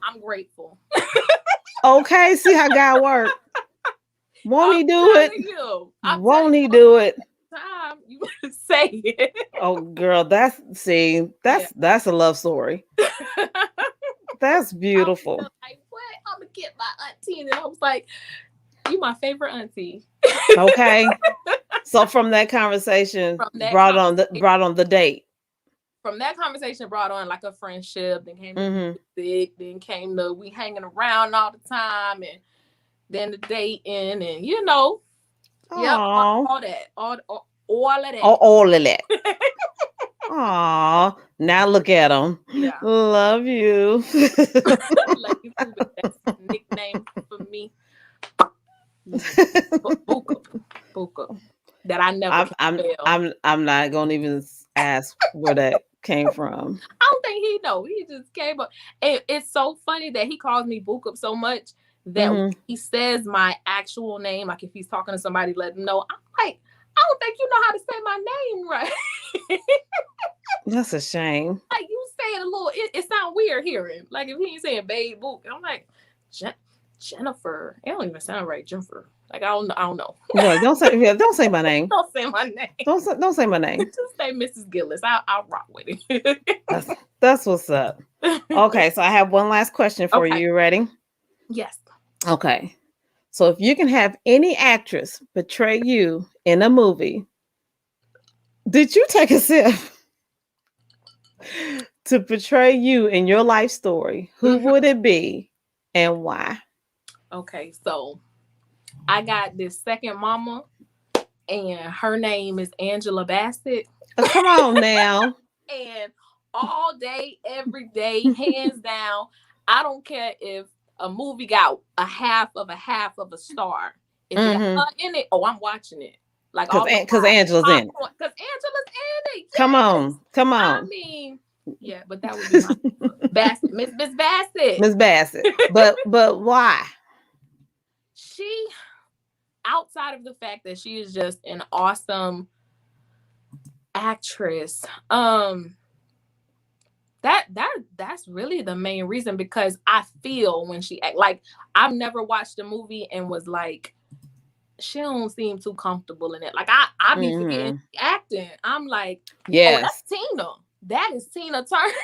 I'm grateful. Okay, see how God works. Won't he do it? Won't he do it? Time you say it. Oh, girl, that's a love story. That's beautiful. Like, what? I'm gonna get my auntie, and I was like, "You my favorite auntie." Okay. So from that conversation, brought on the date. From that conversation, brought on like a friendship. Then came to music. Then came to we hanging around all the time, and then the dating, and yep, all that, all of that, all of that. Aw, now look at them. Yeah. Love you. Love you too, but that's a nickname for me. Buka. That I never. I'm not gonna even ask where that came from. I don't think he know. He just came up. And it's so funny that he calls me Buka so much that when he says my actual name, like if he's talking to somebody, let them know. I'm like, I don't think you know how to say my name right. That's a shame. Like you say it a little, it sounds weird hearing. Like if he ain't saying Babe Book, I'm like Jennifer. It don't even sound right, Jennifer. Like I don't know. No, don't say my name. Don't say my name. Don't say my name. Just say Mrs. Gillis. I'll rock with it. That's what's up. Okay, so I have one last question for you. You ready? Yes. Okay. So if you can have any actress portray you in a movie, did you take a sip to portray you in your life story? Who would it be and why? Okay, so I got this second mama, and her name is Angela Bassett. Oh, come on now. And all day, every day, hands down, I don't care if a movie got a half of a star. If it got in it, I'm watching it. Like because Angela's in it. Because Angela's in it. Yes. Come on. I mean, yeah, but that would be my Bassett, Miss Bassett. Miss Bassett. But why? She, outside of the fact that she is just an awesome actress, that's really the main reason, because I feel when she act, like I've never watched a movie and was like, she don't seem too comfortable in it. Like I be forgetting acting. I'm like, yes, that's Tina. That is Tina Turner.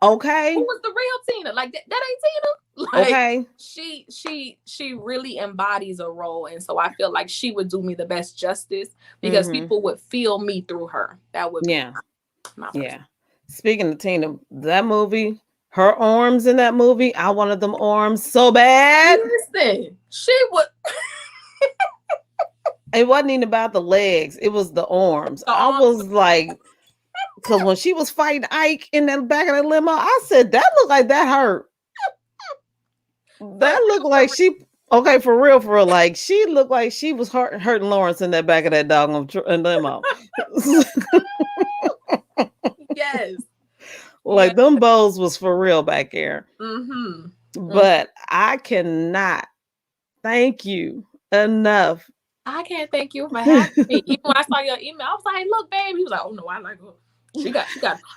Okay. Who was the real Tina? Like that ain't Tina. Like Okay. she really embodies a role, and so I feel like she would do me the best justice because Mm-hmm. people would feel me through her. That would be Yeah. my person. Yeah. Speaking of Tina, that movie, her arms in that movie, I wanted them arms so bad. Listen, she would. It wasn't even about the legs, it was the arms. The I arms. was like, because when she was fighting Ike in the back of the limo, I said, that looked like that hurt. That looked like she, okay, for real, like she looked like she was hurting Lawrence in that back of that doggone limo. Yes. Like them bows was for real back there. Mm-hmm. But I cannot thank you enough. I can't thank you for having me. Even when I saw your email, I was like, "Look, babe." He was like, "Oh no, I like her. She got.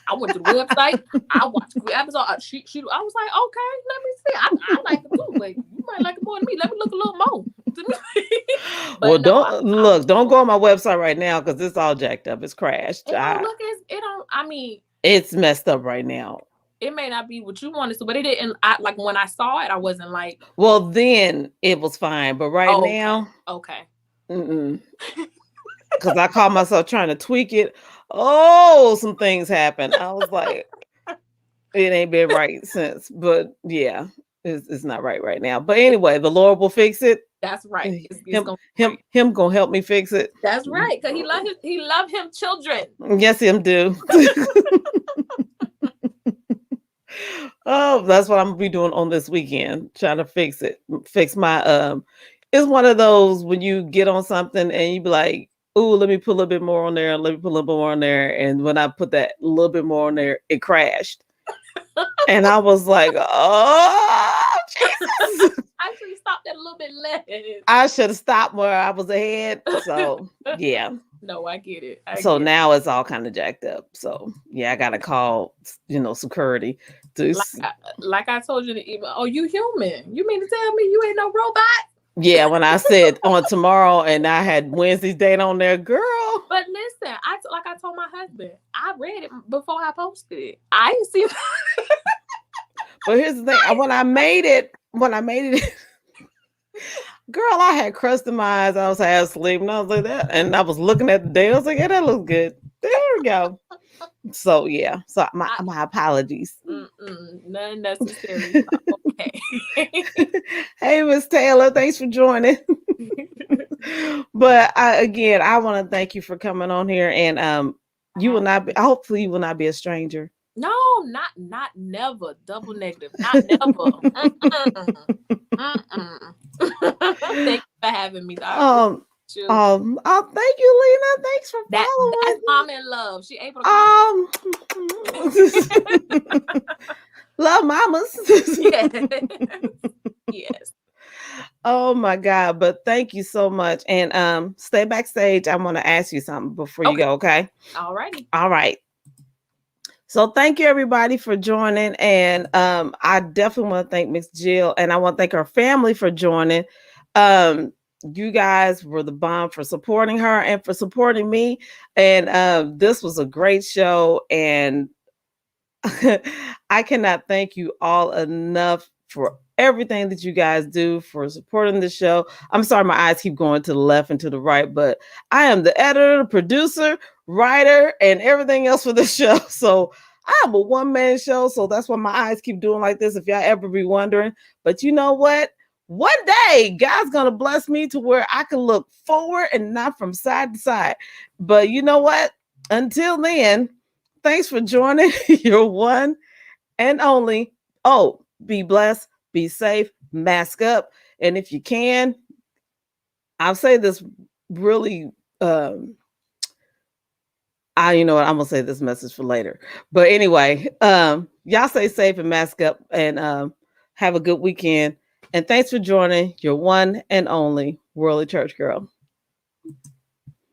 I went to the website. I watched the episode. She. I was like, okay, let me see. I like her too, but you might like her more than me. Let me look a little more." Well, no, don't go on my website right now because it's all jacked up. It's crashed. It don't look as it don't. I mean, it's messed up right now. It may not be what you wanted to, but it didn't. Like when I saw it, I wasn't like. Well, then it was fine, but right now, okay. Because I caught myself trying to tweak it. Oh, some things happened. I was like, it ain't been right since. But yeah, it's not right now. But anyway, the Lord will fix it. That's right. Him gonna help me fix it. That's right. Because he love him children. Yes, him do. Oh, that's what I'm gonna be doing on this weekend, trying to fix it. Fix my it's one of those when you get on something and you be like, ooh, let me put a little bit more on there, let me put a little bit more on there. And when I put that little bit more on there, it crashed. And I was like, oh Jesus. I actually stopped at a little bit less. I should have stopped where I was ahead. So yeah. No, I get it. So now it's all kind of jacked up. So yeah, I gotta call, security. Like I told you in the email, oh, you human. You mean to tell me you ain't no robot? Yeah, when I said on tomorrow and I had Wednesday's date on there, girl. But listen, like I told my husband, I read it before I posted it. I didn't see it. But here's the thing. When I made it, girl, I had crust in my eyes. I was half asleep and I was like that. And I was looking at the day. I was like, yeah, that looks good. There we go. So yeah. So my apologies. None necessary. Okay. Hey, Miss Taylor, thanks for joining. But I want to thank you for coming on here, and you will not be. Hopefully, you will not be a stranger. No, not never. Double negative. Not never. Thank you for having me. Oh, thank you, Lena. Thanks for following. That's Mom in Love. She able to love mamas. Yes. Yes. Oh my God. But thank you so much. And stay backstage. I want to ask you something before you go, okay? All righty. All right. So thank you everybody for joining. And I definitely want to thank Miss Jill, and I want to thank her family for joining. You guys were the bomb for supporting her and for supporting me. And this was a great show. And I cannot thank you all enough for everything that you guys do, for supporting the show. I'm sorry, my eyes keep going to the left and to the right, but I am the editor, producer, writer, and everything else for the show. So I am a one-man show. So that's why my eyes keep doing like this, if y'all ever be wondering. But you know what? One day, God's going to bless me to where I can look forward and not from side to side. But you know what? Until then, thanks for joining your one and only. Oh, be blessed, be safe, mask up. And if you can, I'll say this really, you know what, I'm going to say this message for later. But anyway, y'all stay safe and mask up, and have a good weekend. And thanks for joining your one and only Worldly Church Girl.